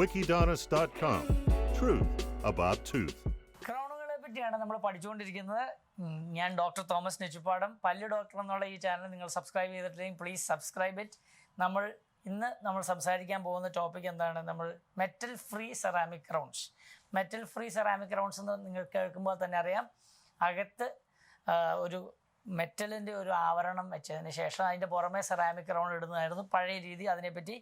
Wikidonis.com. Truth about tooth. ക്രൗണുകളെ പറ്റിയാണ് നമ്മൾ പഠിച്ചുകൊണ്ടിരിക്കുന്നത്. ഞാൻ ഡോക്ടർ തോമസ് നെച്ചുപ്പാടം, പല്ല് ഡോക്ടർ എന്നുള്ള ഈ ചാനൽ നിങ്ങൾ സബ്സ്ക്രൈബ് ചെയ്തിട്ടില്ലെങ്കിൽ പ്ലീസ് സബ്സ്ക്രൈബ് ഇറ്റ്. ഇന്ന് നമ്മൾ സംസാരിക്കാൻ പോകുന്ന ടോപ്പിക് എന്താണ്? നമ്മൾ metal free ceramic crowns. Metal free ceramic crowns എന്ന് നിങ്ങൾ കേൾക്കുമ്പോൾ തന്നെ അറിയാം, അകത്ത് ഒരു മെറ്റലിൻ്റെ ഒരു ആവരണം വെച്ചതിന് ശേഷം അതിൻ്റെ പുറമെ സെറാമിക് ക്രൗൺ ഇടുന്നതായിരുന്നു പഴയ രീതി. അതിനെപ്പറ്റി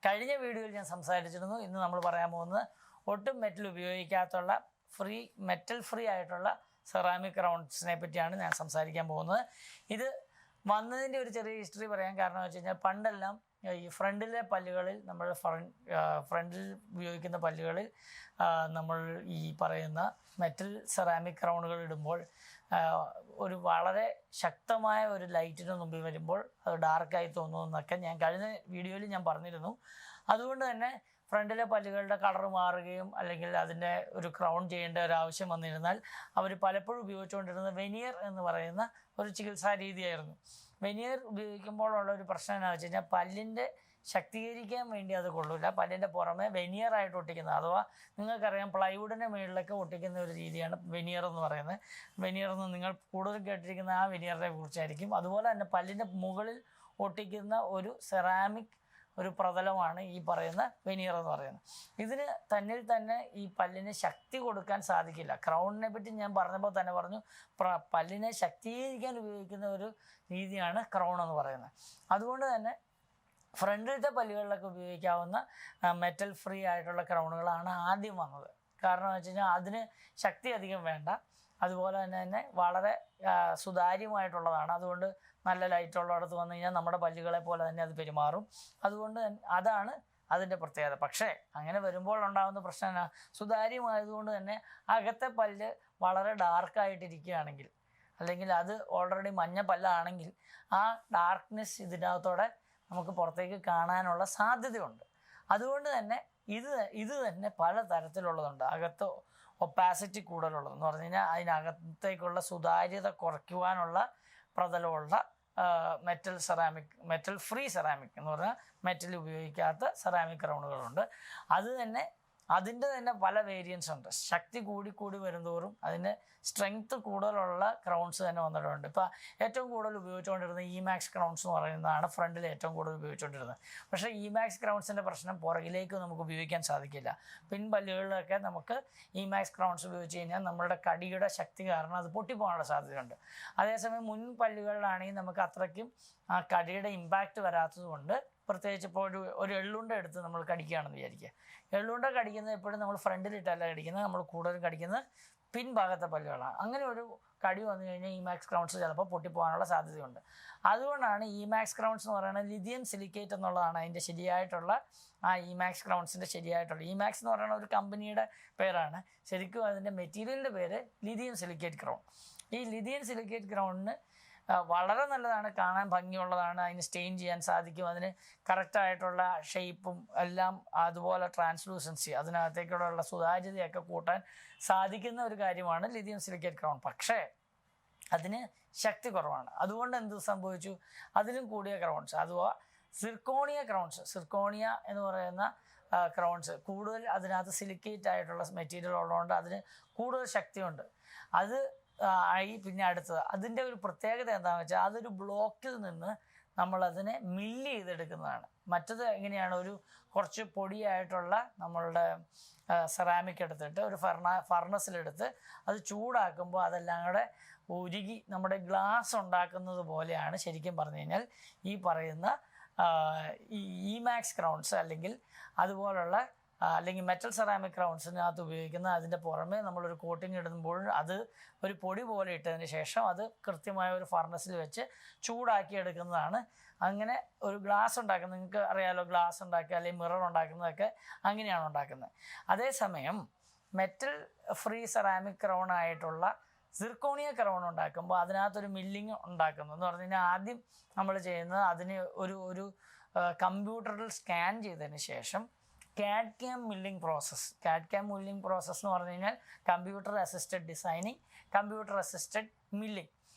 കഴിഞ്ഞ വീഡിയോയിൽ ഞാൻ സംസാരിച്ചിരുന്നു. ഇന്ന് നമ്മൾ പറയാൻ പോകുന്നത് ഒട്ടും മെറ്റൽ ഉപയോഗിക്കാത്തുള്ള മെറ്റൽ ഫ്രീ ആയിട്ടുള്ള സെറാമിക് ക്രൗൺസിനെ പറ്റിയാണ് ഞാൻ സംസാരിക്കാൻ പോകുന്നത്. ഇത് വന്നതിൻ്റെ ഒരു ചെറിയ ഹിസ്റ്ററി പറയാൻ കാരണം വെച്ച് കഴിഞ്ഞാൽ, പണ്ടെല്ലാം ഈ ഫ്രണ്ടിലെ പല്ലുകളിൽ, നമ്മൾ ഫ്രണ്ടിൽ ഉപയോഗിക്കുന്ന പല്ലുകളിൽ നമ്മൾ ഈ പറയുന്ന മെറ്റൽ സെറാമിക് ക്രൗണുകൾ ഇടുമ്പോൾ ഒരു വളരെ ശക്തമായ ഒരു ലൈറ്റിന് മുമ്പിൽ വരുമ്പോൾ അത് ഡാർക്കായി തോന്നുമെന്നൊക്കെ ഞാൻ കഴിഞ്ഞ വീഡിയോയിൽ ഞാൻ പറഞ്ഞിരുന്നു. അതുകൊണ്ട് തന്നെ ഫ്രണ്ടിലെ പല്ലുകളുടെ കളർ മാറുകയും അല്ലെങ്കിൽ അതിൻ്റെ ഒരു ക്രൗൺ ചെയ്യേണ്ട ഒരു ആവശ്യം വന്നിരുന്നാൽ അവർ പലപ്പോഴും ഉപയോഗിച്ചുകൊണ്ടിരുന്നത് വെനിയർ എന്ന് പറയുന്ന ഒരു ചികിത്സാ രീതിയായിരുന്നു. വെനിയർ ഉപയോഗിക്കുമ്പോഴുള്ള ഒരു പ്രശ്നം എന്താണെന്ന് വെച്ച് കഴിഞ്ഞാൽ, പല്ലിൻ്റെ ശക്തീകരിക്കാൻ വേണ്ടി അത് കൊള്ളില്ല. പല്ലിൻ്റെ പുറമെ വെനിയറായിട്ട് ഒട്ടിക്കുന്നത്, അഥവാ നിങ്ങൾക്കറിയാം പ്ലൈവുഡിൻ്റെ മുകളിലൊക്കെ ഒട്ടിക്കുന്ന ഒരു രീതിയാണ് വെനിയർ എന്ന് പറയുന്നത്. വെനിയർ എന്ന് നിങ്ങൾ കൂടുതൽ കേട്ടിരിക്കുന്ന ആ വെനിയറിനെ കുറിച്ചായിരിക്കും. അതുപോലെ തന്നെ പല്ലിൻ്റെ മുകളിൽ ഒട്ടിക്കുന്ന ഒരു സെറാമിക് ഒരു പ്രതലമാണ് ഈ പറയുന്ന വെനിയർ എന്ന് പറയുന്നത്. ഇതിന് തന്നിൽ തന്നെ ഈ പല്ലിന് ശക്തി കൊടുക്കാൻ സാധിക്കില്ല. ക്രൗണിനെ പറ്റി ഞാൻ പറഞ്ഞപ്പോൾ തന്നെ പറഞ്ഞു, പല്ലിനെ ശക്തീകരിക്കാൻ ഉപയോഗിക്കുന്ന ഒരു രീതിയാണ് ക്രൗൺ എന്ന് പറയുന്നത്. അതുകൊണ്ട് തന്നെ ഫ്രണ്ടിലത്തെ പല്ലുകളിലൊക്കെ ഉപയോഗിക്കാവുന്ന മെറ്റൽ ഫ്രീ ആയിട്ടുള്ള ക്രൗണുകളാണ് ആദ്യം വന്നത്. കാരണം എന്ന് വെച്ച് കഴിഞ്ഞാൽ അതിന് ശക്തി അധികം വേണ്ട, അതുപോലെ തന്നെ വളരെ സുതാര്യമായിട്ടുള്ളതാണ്. അതുകൊണ്ട് നല്ല ലൈറ്റുള്ളിടത്ത് വന്നു കഴിഞ്ഞാൽ നമ്മുടെ പല്ലുകളെ പോലെ തന്നെ അത് പെരുമാറും. അതുകൊണ്ട് അതാണ് അതിൻ്റെ പ്രത്യേകത. പക്ഷേ അങ്ങനെ വരുമ്പോൾ ഉണ്ടാകുന്ന പ്രശ്നം, സുതാര്യമായതുകൊണ്ട് തന്നെ അകത്തെ പല്ല് വളരെ ഡാർക്കായിട്ടിരിക്കുകയാണെങ്കിൽ, അല്ലെങ്കിൽ അത് ഓൾറെഡി മഞ്ഞ പല്ലാണെങ്കിൽ, ആ ഡാർക്ക്നെസ് ഇതിനകത്തോടെ നമുക്ക് പുറത്തേക്ക് കാണാനുള്ള സാധ്യതയുണ്ട്. അതുകൊണ്ട് തന്നെ ഇത് തന്നെ പല തരത്തിലുള്ളതുണ്ട്. അകത്ത് ഒപ്പാസിറ്റി കൂടുതലുള്ളതെന്ന് പറഞ്ഞു കഴിഞ്ഞാൽ അതിനകത്തേക്കുള്ള സുതാര്യത കുറയ്ക്കുവാനുള്ള പ്രതലമുള്ള മെറ്റൽ ഫ്രീ സെറാമിക് എന്ന് പറഞ്ഞാൽ മെറ്റൽ ഉപയോഗിക്കാത്ത സെറാമിക് ക്രൗണുകളുണ്ട്. അതിൻ്റെ തന്നെ പല വേരിയൻസ് ഉണ്ട്. ശക്തി കൂടി വരുന്തോറും അതിന് സ്ട്രെങ്ത്ത് കൂടുതലുള്ള ക്രൗൺസ് തന്നെ വന്നിട്ടുണ്ട്. ഇപ്പോൾ ഏറ്റവും കൂടുതൽ ഉപയോഗിച്ചുകൊണ്ടിരുന്നത് ഇമാക്സ് ക്രൗൺസ് എന്ന് പറയുന്നതാണ് ഫ്രണ്ടിൽ ഏറ്റവും കൂടുതൽ ഉപയോഗിച്ചുകൊണ്ടിരുന്നത്. പക്ഷേ ഇമാക്സ് ക്രൗൺസിൻ്റെ പ്രശ്നം, പുറകിലേക്ക് നമുക്ക് ഉപയോഗിക്കാൻ സാധിക്കില്ല. പിൻപല്ലുകളിലൊക്കെ നമുക്ക് ഇമാക്സ് ക്രൗൺസ് ഉപയോഗിച്ച് കഴിഞ്ഞാൽ നമ്മളുടെ കടിയുടെ ശക്തി കാരണം അത് പൊട്ടിപ്പോകാനുള്ള സാധ്യതയുണ്ട്. അതേസമയം മുൻ പല്ലുകളിലാണെങ്കിൽ നമുക്ക് അത്രയ്ക്കും ആ കടിയുടെ ഇമ്പാക്റ്റ് വരാത്തത് കൊണ്ട്, പ്രത്യേകിച്ച് ഇപ്പോൾ ഒരു എള്ളുണ്ട എടുത്ത് നമ്മൾ കടിക്കുകയാണെന്ന് വിചാരിക്കുക. എള്ളുണ്ട കടിക്കുന്നത് എപ്പോഴും നമ്മൾ ഫ്രണ്ടിലിട്ടല്ല കടിക്കുന്നത്, നമ്മൾ കൂടുതലും കടിക്കുന്നത് പിൻഭാഗത്തെ പല്ലുകളാണ്. അങ്ങനെ ഒരു കടി വന്നു കഴിഞ്ഞാൽ ഇമാക്സ് ക്രൗൺസ് ചിലപ്പോൾ പൊട്ടിപ്പോകാനുള്ള സാധ്യതയുണ്ട്. അതുകൊണ്ടാണ് ഇമാക്സ് ക്രൗൺസ് എന്ന് പറയുന്നത് ലിഥിയം സിലിക്കേറ്റ് എന്നുള്ളതാണ് അതിൻ്റെ ശരിയായിട്ടുള്ള, ആ ഇമാക്സ് ക്രൗൺസിൻ്റെ ശരിയായിട്ടുള്ള. ഇമാക്സ് എന്ന് പറയുന്ന ഒരു കമ്പനിയുടെ പേരാണ്. ശരിക്കും അതിൻ്റെ മെറ്റീരിയലിൻ്റെ പേര് ലിഥിയം സിലിക്കേറ്റ് ക്രൗൺ. ഈ ലിഥിയം സിലിക്കേറ്റ് ക്രൗണിന് വളരെ നല്ലതാണ്, കാണാൻ ഭംഗിയുള്ളതാണ്, അതിന് സ്റ്റെയിൻ ചെയ്യാൻ സാധിക്കും, അതിന് കറക്റ്റായിട്ടുള്ള ഷേപ്പും എല്ലാം, അതുപോലെ ട്രാൻസ്ലൂസൻസി, അതിനകത്തേക്കുള്ള സുതാര്യതയൊക്കെ കൂട്ടാൻ സാധിക്കുന്ന ഒരു കാര്യമാണ് ലിഥിയം സിലിക്കേറ്റ് ക്രൗൺ. പക്ഷേ അതിന് ശക്തി കുറവാണ്. അതുകൊണ്ട് എന്ത് സംഭവിച്ചു? അതിലും കൂടിയ ക്രൗൺസ്, അഥവാ സിർക്കോണിയ ക്രൗൺസ്, സിർക്കോണിയ എന്ന് പറയുന്ന ക്രൗൺസ് കൂടുതൽ, അതിനകത്ത് സിലിക്കേറ്റ് ആയിട്ടുള്ള മെറ്റീരിയൽ ഉള്ളതുകൊണ്ട് അതിന് കൂടുതൽ ശക്തിയുണ്ട്. അത് പിന്നെ അടുത്തത്, അതിൻ്റെ ഒരു പ്രത്യേകത എന്താണെന്ന് വെച്ചാൽ, അതൊരു ബ്ലോക്കിൽ നിന്ന് നമ്മളതിനെ മില്ല് ചെയ്തെടുക്കുന്നതാണ്. മറ്റത് എങ്ങനെയാണ്? കുറച്ച് പൊടിയായിട്ടുള്ള നമ്മളുടെ സെറാമിക് എടുത്തിട്ട് ഒരു ഫർണസിലെടുത്ത് അത് ചൂടാക്കുമ്പോൾ അതെല്ലാം കൂടെ ഉരുകി നമ്മുടെ ഗ്ലാസ് ഉണ്ടാക്കുന്നത് പോലെയാണ് ശരിക്കും പറഞ്ഞു കഴിഞ്ഞാൽ ഈ പറയുന്ന ഈ ഇമാക്സ് ക്രൗൺസ്, അല്ലെങ്കിൽ മെറ്റൽ സെറാമിക് ക്രൗൺസിനകത്ത് ഉപയോഗിക്കുന്ന. അതിൻ്റെ പുറമേ നമ്മളൊരു കോട്ടിങ് ഇടുമ്പോൾ അത് ഒരു പൊടി പോലെ ഇട്ടതിന് ശേഷം അത് കൃത്യമായ ഒരു ഫർണസിൽ വെച്ച് ചൂടാക്കി എടുക്കുന്നതാണ്. അങ്ങനെ ഒരു ഗ്ലാസ് ഉണ്ടാക്കുന്നത്, നിങ്ങൾക്ക് അറിയാലോ, ഗ്ലാസ് ഉണ്ടാക്കുക അല്ലെങ്കിൽ മിറർ ഉണ്ടാക്കുന്നതൊക്കെ അങ്ങനെയാണ് ഉണ്ടാക്കുന്നത്. അതേസമയം മെറ്റൽ ഫ്രീ സെറാമിക് ക്രൗൺ ആയിട്ടുള്ള സിർക്കോണിയ ക്രൗൺ ഉണ്ടാക്കുമ്പോൾ അതിനകത്തൊരു മില്ലിങ് ഉണ്ടാക്കുന്നു. എന്ന് പറഞ്ഞു കഴിഞ്ഞാൽ ആദ്യം നമ്മൾ ചെയ്യുന്നത്, അതിന് ഒരു കമ്പ്യൂട്ടറിൽ സ്കാൻ ചെയ്തതിന് ശേഷം CAD CAM മില്ലിംഗ് പ്രോസസ്സ് എന്ന് പറഞ്ഞു കഴിഞ്ഞാൽ computer assisted designing, computer assisted milling.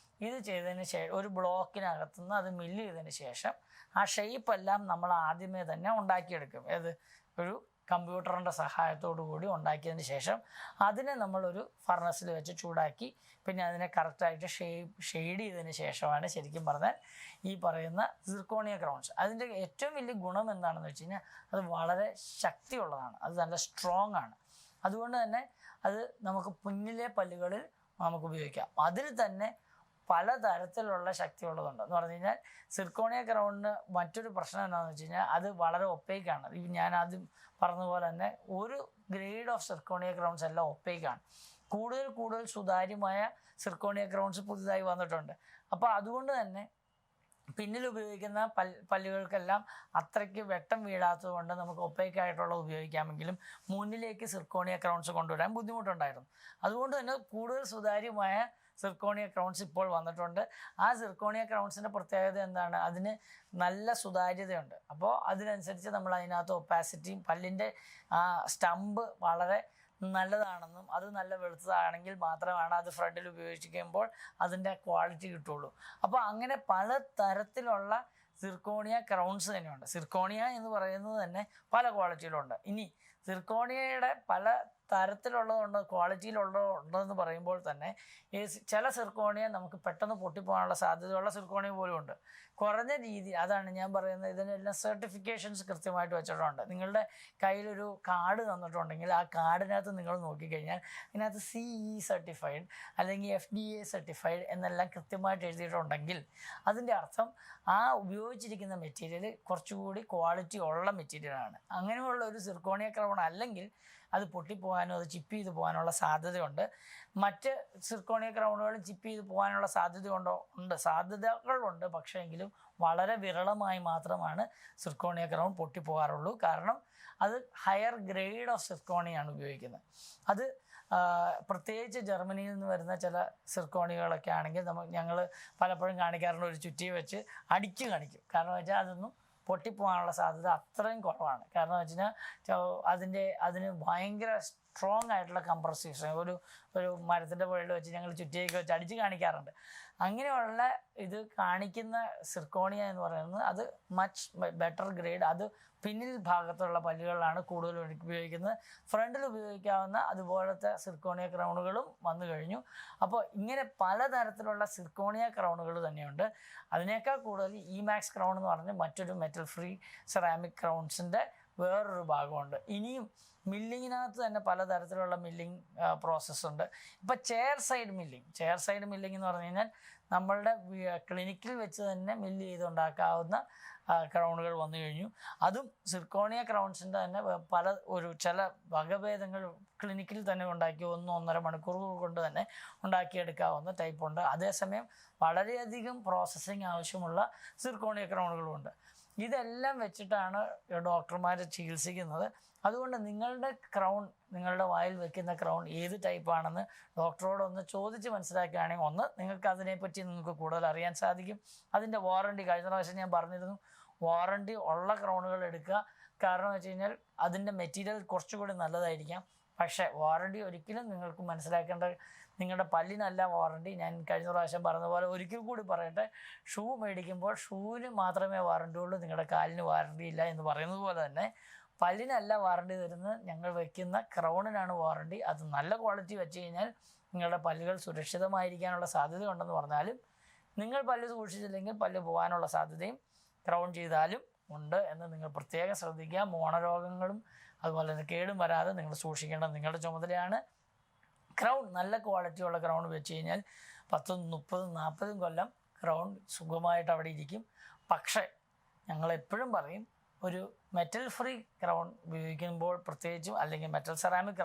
ഇത് ചെയ്തതിന് ശേഷം ഒരു ബ്ലോക്കിനകത്തുനിന്ന് അത് മില്ല് ചെയ്തതിന് ശേഷം ആ ഷേപ്പ് എല്ലാം നമ്മൾ ആദ്യമേ തന്നെ ഉണ്ടാക്കിയെടുക്കും. ഒരു കമ്പ്യൂട്ടറിൻ്റെ സഹായത്തോടു കൂടി ഉണ്ടാക്കിയതിന് ശേഷം അതിനെ നമ്മളൊരു ഫർണസിൽ വെച്ച് ചൂടാക്കി പിന്നെ അതിനെ കറക്റ്റായിട്ട് ഷെയ്ഡ് ചെയ്തതിന് ശേഷമാണ് ശരിക്കും പറഞ്ഞാൽ ഈ പറയുന്ന സിർക്കോണിയ ക്രൗൺസ്. അതിൻ്റെ ഏറ്റവും വലിയ ഗുണം എന്താണെന്ന് വെച്ച് കഴിഞ്ഞാൽ അത് വളരെ ശക്തിയുള്ളതാണ്, അത് നല്ല സ്ട്രോങ് ആണ്. അതുകൊണ്ട് തന്നെ അത് നമുക്ക് മുന്നിലെ പല്ലുകളിൽ നമുക്ക് ഉപയോഗിക്കാം. അതിൽ തന്നെ പലതരത്തിലുള്ള ശക്തിയുള്ളതുണ്ട് എന്ന് പറഞ്ഞു കഴിഞ്ഞാൽ സിർക്കോണിയ ക്രൗണിന് മറ്റൊരു പ്രശ്നം എന്താണെന്ന് വെച്ച് കഴിഞ്ഞാൽ അത് വളരെ ഒപ്പേക്കാണ്. ഞാൻ ആദ്യം പറഞ്ഞതുപോലെ തന്നെ ഒരു ഗ്രേഡ് ഓഫ് സിർക്കോണിയ ക്രൗൺസ് എല്ലാം ഒപ്പേക്കാണ്. കൂടുതൽ സുതാര്യമായ സിർക്കോണിയ ക്രൗൺസ് പുതുതായി വന്നിട്ടുണ്ട്. അപ്പോൾ അതുകൊണ്ട് തന്നെ പിന്നിൽ ഉപയോഗിക്കുന്ന പല്ലുകൾക്കെല്ലാം അത്രയ്ക്ക് വെട്ടം വീഴാത്തത് കൊണ്ട് നമുക്ക് ഒപ്പേക്കായിട്ടുള്ളത് ഉപയോഗിക്കാമെങ്കിലും മുന്നിലേക്ക് സിർക്കോണിയ ക്രൗൺസ് കൊണ്ടുവരാൻ ബുദ്ധിമുട്ടുണ്ടായിരുന്നു. അതുകൊണ്ട് തന്നെ കൂടുതൽ സുതാര്യമായ സിർക്കോണിയ ക്രൗൺസ് ഇപ്പോൾ വന്നിട്ടുണ്ട്. ആ സിർക്കോണിയ ക്രൗൺസിൻ്റെ പ്രത്യേകത എന്താണ്? അതിന് നല്ല സുതാര്യതയുണ്ട്. അപ്പോൾ അതിനനുസരിച്ച് നമ്മൾ അതിനകത്ത് ഒപ്പാസിറ്റിയും പല്ലിൻ്റെ സ്റ്റമ്പ് വളരെ നല്ലതാണെന്നും അത് നല്ല വെളുത്തതാണെങ്കിൽ മാത്രമാണ് അത് ഫ്രണ്ടിൽ ഉപയോഗിക്കുമ്പോൾ അതിൻ്റെ ക്വാളിറ്റി കിട്ടുള്ളൂ. അപ്പോൾ അങ്ങനെ പല തരത്തിലുള്ള സിർക്കോണിയ ക്രൗൺസ് തന്നെയുണ്ട്. സിർക്കോണിയ എന്ന് പറയുന്നത് തന്നെ പല ക്വാളിറ്റിയിലുണ്ട്. ഇനി സിർക്കോണിയയുടെ പല തരത്തിലുള്ളതുണ്ട്, ക്വാളിറ്റിയിലുള്ളതുണ്ടെന്ന് പറയുമ്പോൾ തന്നെ ഈ ചില സിർക്കോണിയ നമുക്ക് പെട്ടെന്ന് പൊട്ടിപ്പോകാനുള്ള സാധ്യതയുള്ള സിർക്കോണിയ പോലും ഉണ്ട്. കുറഞ്ഞ രീതി, അതാണ് ഞാൻ പറയുന്നത്, ഇതിനെല്ലാം സർട്ടിഫിക്കേഷൻസ് കൃത്യമായിട്ട് വെച്ചിട്ടുണ്ട്. നിങ്ങളുടെ കയ്യിലൊരു കാർഡ് തന്നിട്ടുണ്ടെങ്കിൽ ആ കാർഡിനകത്ത് നിങ്ങൾ നോക്കിക്കഴിഞ്ഞാൽ ഇതിനകത്ത് CE സർട്ടിഫൈഡ് അല്ലെങ്കിൽ FDA സർട്ടിഫൈഡ് എന്നെല്ലാം കൃത്യമായിട്ട് എഴുതിയിട്ടുണ്ടെങ്കിൽ അതിൻ്റെ അർത്ഥം ആ ഉപയോഗിച്ചിരിക്കുന്ന മെറ്റീരിയൽ കുറച്ചുകൂടി ക്വാളിറ്റി ഉള്ള മെറ്റീരിയലാണ്. അങ്ങനെയുള്ള ഒരു സിർക്കോണിയ ക്രൗൺ അല്ലെങ്കിൽ അത് പൊട്ടിപ്പോകാനോ അത് ചിപ്പ് ചെയ്ത് പോകാനുള്ള സാധ്യതയുണ്ട്. മറ്റ് സിർക്കോണിയ ക്രൗണുകളും ചിപ്പ് ചെയ്ത് പോകാനുള്ള സാധ്യതകളുണ്ട്. പക്ഷേ എങ്കിലും വളരെ വിരളമായി മാത്രമാണ് സിർക്കോണിയ ക്രൗൺ പൊട്ടിപ്പോകാറുള്ളൂ. കാരണം അത് ഹയർ ഗ്രേഡ് ഓഫ് സിർക്കോണിയാണ് ഉപയോഗിക്കുന്നത്. അത് പ്രത്യേകിച്ച് ജർമ്മനിയിൽ നിന്ന് വരുന്ന ചില സിർക്കോണികളൊക്കെ ആണെങ്കിൽ ഞങ്ങൾ പലപ്പോഴും കാണിക്കാറുണ്ട്, ഒരു ചുറ്റിയെ വെച്ച് അടിച്ചു കാണിക്കും. കാരണം വെച്ചാൽ അതൊന്നും പൊട്ടിപ്പോകാനുള്ള സാധ്യത അത്രയും കുറവാണ്. കാരണം വെച്ച് കഴിഞ്ഞാൽ അതിന് ഭയങ്കര സ്ട്രോങ് ആയിട്ടുള്ള കംപ്രസീഷൻ ഒരു മരത്തിൻ്റെ മുകളിൽ വെച്ച് ഞങ്ങൾ ചുറ്റിയൊക്കെ വെച്ച് അടിച്ച് കാണിക്കാറുണ്ട്. അങ്ങനെയുള്ള ഇത് കാണിക്കുന്ന സിർക്കോണിയ എന്ന് പറയുന്നത് അത് മച്ച് ബെറ്റർ ഗ്രേഡ്. അത് പിന്നിൽ ഭാഗത്തുള്ള പല്ലുകളിലാണ് കൂടുതൽ ഉപയോഗിക്കുന്നത്. ഫ്രണ്ടിൽ ഉപയോഗിക്കാവുന്ന അതുപോലത്തെ സിർക്കോണിയ ക്രൗണുകളും വന്നു കഴിഞ്ഞു. അപ്പോൾ ഇങ്ങനെ പലതരത്തിലുള്ള സിർക്കോണിയ ക്രൗണുകൾ തന്നെയുണ്ട്. അതിനേക്കാൾ കൂടുതൽ മാക്സ് ക്രൗൺ എന്ന് പറഞ്ഞ് മറ്റൊരു മെറ്റൽ ഫ്രീ സെറാമിക് ക്രൗൺസിൻ്റെ വേറൊരു ഭാഗമുണ്ട്. ഇനിയും മില്ലിങ്ങിനകത്ത് തന്നെ പലതരത്തിലുള്ള മില്ലിങ് പ്രോസസ്സുണ്ട്. ഇപ്പോൾ ചെയർ സൈഡ് മില്ലിങ് എന്ന് പറഞ്ഞു കഴിഞ്ഞാൽ നമ്മളുടെ ക്ലിനിക്കിൽ വെച്ച് തന്നെ മില്ല് ചെയ്തുണ്ടാക്കാവുന്ന ക്രൗണുകൾ വന്നു കഴിഞ്ഞു. അതും സിർക്കോണിയ ക്രൗൺസിൻ്റെ തന്നെ ചില വകഭേദങ്ങൾ ക്ലിനിക്കിൽ തന്നെ ഉണ്ടാക്കി 1-1.5 മണിക്കൂറുകൾ കൊണ്ട് തന്നെ ഉണ്ടാക്കിയെടുക്കാവുന്ന ടൈപ്പുണ്ട്. അതേസമയം വളരെയധികം പ്രോസസ്സിങ് ആവശ്യമുള്ള സിർക്കോണിയ ക്രൗണുകളുമുണ്ട്. ഇതെല്ലാം വെച്ചിട്ടാണ് ഡോക്ടർമാർ ചികിത്സിക്കുന്നത്. അതുകൊണ്ട് നിങ്ങളുടെ വായിൽ വെക്കുന്ന ക്രൗൺ ഏത് ടൈപ്പാണെന്ന് ഡോക്ടറോടൊന്ന് ചോദിച്ച് മനസ്സിലാക്കുകയാണെങ്കിൽ നിങ്ങൾക്ക് അതിനെപ്പറ്റി നിങ്ങൾക്ക് കൂടുതൽ അറിയാൻ സാധിക്കും. അതിൻ്റെ വാറണ്ടി കഴിഞ്ഞ പ്രാവശ്യം ഞാൻ പറഞ്ഞിരുന്നു, വാറണ്ടി ഉള്ള ക്രൗണുകൾ എടുക്കുക. കാരണം വെച്ച് കഴിഞ്ഞാൽ അതിൻ്റെ മെറ്റീരിയൽ കുറച്ചുകൂടി നല്ലതായിരിക്കാം. പക്ഷേ വാറണ്ടി ഒരിക്കലും നിങ്ങൾക്ക് മനസ്സിലാക്കേണ്ട, നിങ്ങളുടെ പല്ലിനല്ല വാറണ്ടി. ഞാൻ കഴിഞ്ഞ പ്രാവശ്യം പറഞ്ഞതുപോലെ ഒരിക്കൽ കൂടി പറയട്ടെ, ഷൂ മേടിക്കുമ്പോൾ ഷൂവിന് മാത്രമേ വാറണ്ടി ഉള്ളൂ, നിങ്ങളുടെ കാലിന് വാറണ്ടി ഇല്ല എന്ന് പറയുന്നത് പോലെ തന്നെ പല്ലിനല്ല വാറണ്ടി തരുന്നത്, ഞങ്ങൾ വയ്ക്കുന്ന ക്രൗണിനാണ് വാറണ്ടി. അത് നല്ല ക്വാളിറ്റി വെച്ച് കഴിഞ്ഞാൽ നിങ്ങളുടെ പല്ലുകൾ സുരക്ഷിതമായിരിക്കാനുള്ള സാധ്യത ഉണ്ടെന്ന് പറഞ്ഞാലും നിങ്ങൾ പല്ല് സൂക്ഷിച്ചില്ലെങ്കിൽ പല്ല് പോകാനുള്ള സാധ്യതയും ക്രൗൺ ചെയ്താലും ഉണ്ട് എന്ന് നിങ്ങൾ പ്രത്യേകം ശ്രദ്ധിക്കുക. മോണരോഗങ്ങളും അതുപോലെ തന്നെ കേടും വരാതെ നിങ്ങൾ സൂക്ഷിക്കേണ്ടത് നിങ്ങളുടെ ചുമതലയാണ്. ക്രൗൺ നല്ല ക്വാളിറ്റിയുള്ള ക്രൗൺ വെച്ച് കഴിഞ്ഞാൽ 10, 30, 40 കൊല്ലം ക്രൗൺ സുഖമായിട്ട് അവിടെ ഇരിക്കും. പക്ഷേ ഞങ്ങളെപ്പോഴും പറയും, ഒരു മെറ്റൽ ഫ്രീ ക്രൗൺ ഉപയോഗിക്കുമ്പോൾ പ്രത്യേകിച്ചും, അല്ലെങ്കിൽ മെറ്റൽ സെറാമിക്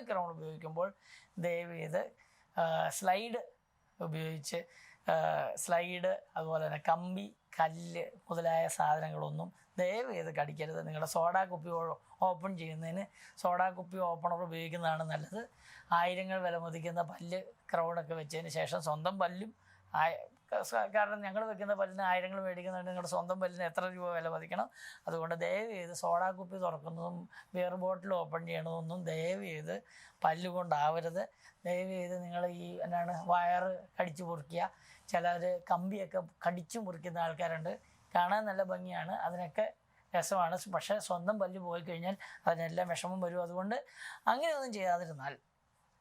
ക്രൗൺ ഉപയോഗിക്കുമ്പോൾ ദയവ് ചെയ്ത് സ്ലൈഡ് ഉപയോഗിച്ച് സ്ലൈഡ് അതുപോലെ തന്നെ കമ്പി, കല്ല് മുതലായ സാധനങ്ങളൊന്നും ദയവ് ചെയ്ത് കടിക്കരുത്. നിങ്ങളുടെ സോഡാ കുപ്പി ഓപ്പൺ ചെയ്യുന്നതിന് സോഡാ കുപ്പി ഓപ്പണർ ഉപയോഗിക്കുന്നതാണ് നല്ലത്. 1000 വില മതിക്കുന്ന പല്ല് ക്രൗണൊക്കെ വെച്ചതിന് ശേഷം സ്വന്തം പല്ലും, കാരണം ഞങ്ങൾ വെക്കുന്ന പല്ലിന് 1000 മേടിക്കുന്നുണ്ട്, നിങ്ങളുടെ സ്വന്തം പല്ലിന് എത്ര രൂപ വില മതിക്കണം. അതുകൊണ്ട് ദയവ് ചെയ്ത് സോഡാ കുപ്പി തുറക്കുന്നതും ബിയർ ബോട്ടിൽ ഓപ്പൺ ചെയ്യണതൊന്നും ദയവ് ചെയ്ത് പല്ലുകൊണ്ടാവരുത്. ദയവ് ചെയ്ത് നിങ്ങൾ വയറ് കടിച്ചു മുറിക്കുക. ചിലർ കമ്പിയൊക്കെ കടിച്ചു മുറിക്കുന്ന ആൾക്കാരുണ്ട്, കാണാൻ നല്ല ഭംഗിയാണ്. അതിനൊക്കെ രസമാണ്. പക്ഷേ സ്വന്തം പല്ല് പോയി കഴിഞ്ഞാൽ അതിനെല്ലാം വിഷമം വരും. അതുകൊണ്ട് അങ്ങനെയൊന്നും ചെയ്യാതിരുന്നാൽ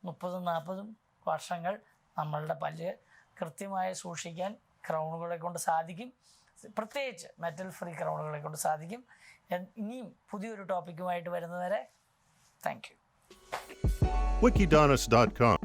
30-40 വർഷങ്ങൾ നമ്മളുടെ പല്ല് കൃത്യമായി സൂക്ഷിക്കാൻ ക്രൗണുകളെ കൊണ്ട് സാധിക്കും. പ്രത്യേകിച്ച് മെറ്റൽ ഫ്രീ ക്രൗണുകളെ കൊണ്ട് സാധിക്കും. ഇനിയും പുതിയൊരു ടോപ്പിക്കുമായിട്ട് വരുന്നവരെ താങ്ക് യു. Wikidonus.com